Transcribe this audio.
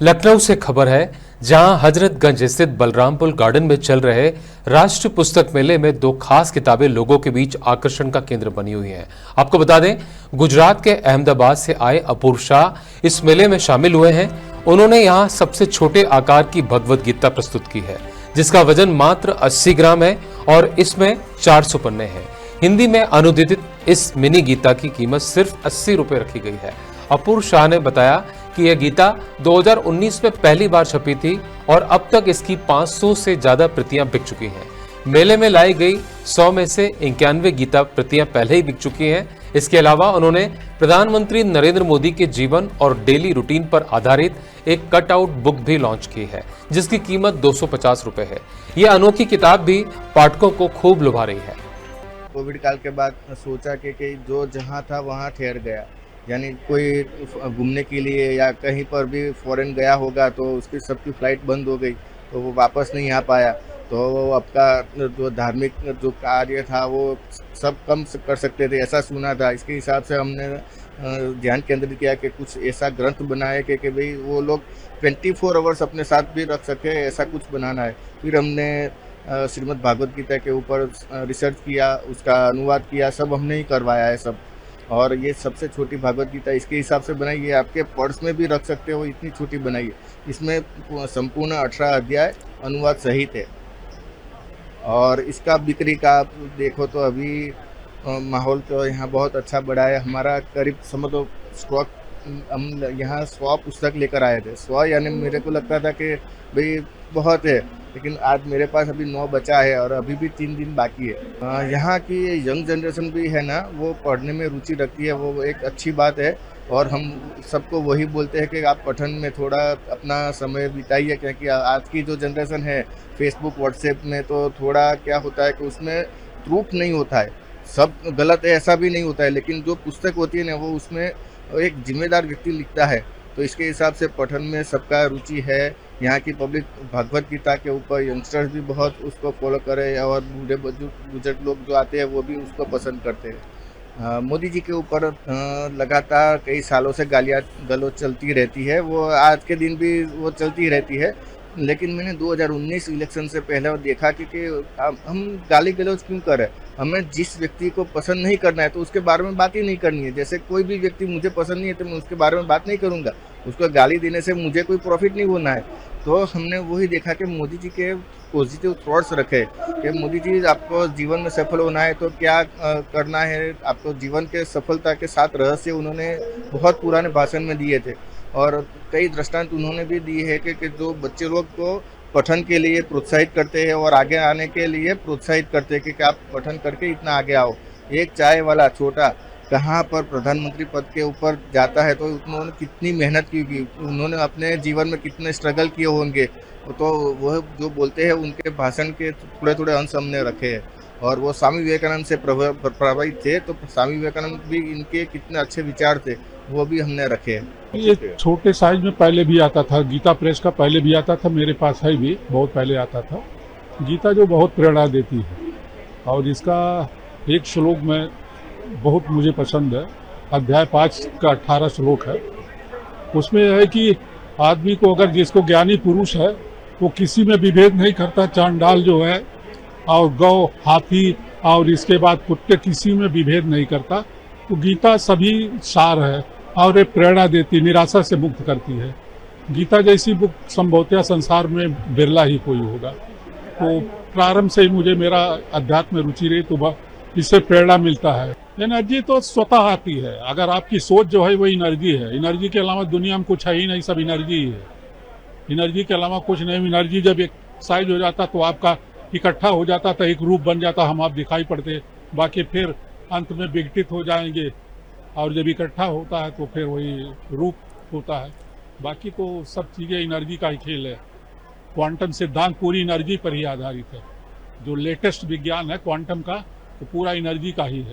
लखनऊ से खबर है, जहां हजरतगंज स्थित बलरामपुर गार्डन में चल रहे राष्ट्रीय पुस्तक मेले में दो खास किताबें लोगों के बीच आकर्षण का केंद्र बनी हुई हैं। आपको बता दें, गुजरात के अहमदाबाद से आए अपूर्व शाह इस मेले में शामिल हुए हैं। उन्होंने यहां सबसे छोटे आकार की भगवत गीता प्रस्तुत की है, जिसका वजन मात्र 80 ग्राम है और इसमें 400 पन्ने हैं। हिंदी में अनुदित इस मिनी गीता की कीमत सिर्फ 80 रुपए रखी गई है। अपूर्व शाह ने बताया कि यह गीता 2019 में पहली बार छपी थी और अब तक इसकी 500 से ज्यादा प्रतियां बिक चुकी हैं। मेले में लाई गई 100 में से 91 गीता प्रतियां पहले ही बिक चुकी हैं। इसके अलावा उन्होंने प्रधानमंत्री नरेंद्र मोदी के जीवन और डेली रूटीन पर आधारित एक कट आउट बुक भी लॉन्च की है, जिसकी कीमत 250 रुपए है। यह अनोखी किताब भी पाठकों को खूब लुभा रही है। कोविड काल के बाद सोचा कि जो जहाँ था वहाँ ठहर गया, यानी कोई घूमने के लिए या कहीं पर भी फॉरेन गया होगा तो उसकी सबकी फ़्लाइट बंद हो गई, तो वो वापस नहीं आ पाया। तो वो आपका जो धार्मिक जो कार्य था वो सब कम कर सकते थे, ऐसा सुना था। इसके हिसाब से हमने ध्यान केंद्रित किया कि कुछ ऐसा ग्रंथ बनाए कि भाई वो लोग 24 आवर्स अपने साथ भी रख सके, ऐसा कुछ बनाना है। फिर हमने श्रीमद् भागवत गीता के ऊपर रिसर्च किया, उसका अनुवाद किया, सब हमने ही करवाया है सब। और ये सबसे छोटी भागवत गीता इसके हिसाब से बनाई है, आपके पर्स में भी रख सकते हो, इतनी छोटी बनाई है। इसमें संपूर्ण 18 अध्याय अनुवाद सहित है। और इसका बिक्री का आप देखो तो अभी माहौल तो यहाँ बहुत अच्छा बढ़ा है। हमारा करीब समझो स्टॉक, हम यहाँ 100 पुस्तक लेकर आए थे। 100 यानी मेरे को लगता था कि भाई बहुत है, लेकिन आज मेरे पास अभी 9 बचा है और अभी भी 3 दिन बाकी है। यहाँ की यंग जनरेशन भी है ना, वो पढ़ने में रुचि रखती है, वो एक अच्छी बात है। और हम सबको वही बोलते हैं कि आप पठन में थोड़ा अपना समय बिताइए, क्योंकि आज की जो जनरेशन है फेसबुक व्हाट्सएप में तो थोड़ा क्या होता है कि उसमें प्रूफ नहीं होता है, सब गलत है ऐसा भी नहीं होता है, लेकिन जो पुस्तक होती है ना वो उसमें एक जिम्मेदार व्यक्ति लिखता है। तो इसके हिसाब से पठन में सबका रुचि है। यहाँ की पब्लिक भगवत गीता के ऊपर यंगस्टर्स भी बहुत उसको फॉलो करे और बूढ़े बुजुर्ग लोग जो आते हैं वो भी उसको पसंद करते हैं। मोदी जी के ऊपर लगातार कई सालों से गालियाँ गलौज चलती रहती है, वो आज के दिन भी वो चलती रहती है। लेकिन मैंने 2019 इलेक्शन से पहले देखा कि हम गाली गलौज क्यों करें। हमें जिस व्यक्ति को पसंद नहीं करना है तो उसके बारे में बात ही नहीं करनी है। जैसे कोई भी व्यक्ति मुझे पसंद नहीं है तो मैं उसके बारे में बात नहीं करूँगा, उसको गाली देने से मुझे कोई प्रॉफिट नहीं होना है। तो हमने वही देखा कि मोदी जी के पॉजिटिव थॉट्स रखे कि मोदी जी आपको जीवन में सफल होना है तो क्या करना है, आपको जीवन के सफलता के साथ रहस्य उन्होंने बहुत पुराने भाषण में दिए थे। और कई दृष्टांत उन्होंने भी दिए है कि जो बच्चे लोग को पठन के लिए प्रोत्साहित करते हैं और आगे आने के लिए प्रोत्साहित करते हैं कि आप पठन करके इतना आगे आओ। एक चाय वाला छोटा कहाँ पर प्रधानमंत्री पद के ऊपर जाता है तो उन्होंने कितनी मेहनत की होगी, उन्होंने अपने जीवन में कितने स्ट्रगल किए होंगे। तो वह जो बोलते हैं उनके भाषण के थोड़े थोड़े अंश हमने रखे हैं। और वो स्वामी विवेकानंद से प्रभावित थे, तो स्वामी विवेकानंद भी इनके कितने अच्छे विचार थे वो भी हमने रखे हैं। ये छोटे साइज में पहले भी आता था, गीता प्रेस का पहले भी आता था, मेरे पास है भी, बहुत पहले आता था। गीता जो बहुत प्रेरणा देती है और इसका एक श्लोक में बहुत मुझे पसंद है, अध्याय 5 का 18 श्लोक है। उसमें है कि आदमी को अगर जिसको ज्ञानी पुरुष है वो किसी में विभेद नहीं करता, चांडाल जो है और गौ हाथी और इसके बाद कुत्ते किसी में विभेद नहीं करता। तो गीता सभी सार है और ये प्रेरणा देती, निराशा से मुक्त करती है। गीता जैसी बुक संभवतः संसार में बिरला ही कोई होगा। तो प्रारंभ से ही मुझे मेरा अध्यात्म में रुचि रही, तो इससे प्रेरणा मिलता है। एनर्जी तो स्वतः आती है, अगर आपकी सोच जो है वो एनर्जी है। एनर्जी के अलावा दुनिया में कुछ है ही नहीं, सब एनर्जी ही है। एनर्जी के अलावा कुछ नहीं। एनर्जी जब एक साइज हो जाता तो आपका इकट्ठा हो जाता था, एक रूप बन जाता, हम आप दिखाई पड़ते, बाकी फिर अंत में विघटित हो जाएंगे। और जब इकट्ठा होता है तो फिर वही रूप होता है। बाकी तो सब चीज़ें एनर्जी का ही खेल है। क्वांटम सिद्धांत पूरी एनर्जी पर ही आधारित है। जो लेटेस्ट विज्ञान है क्वांटम का, तो पूरा एनर्जी का ही है।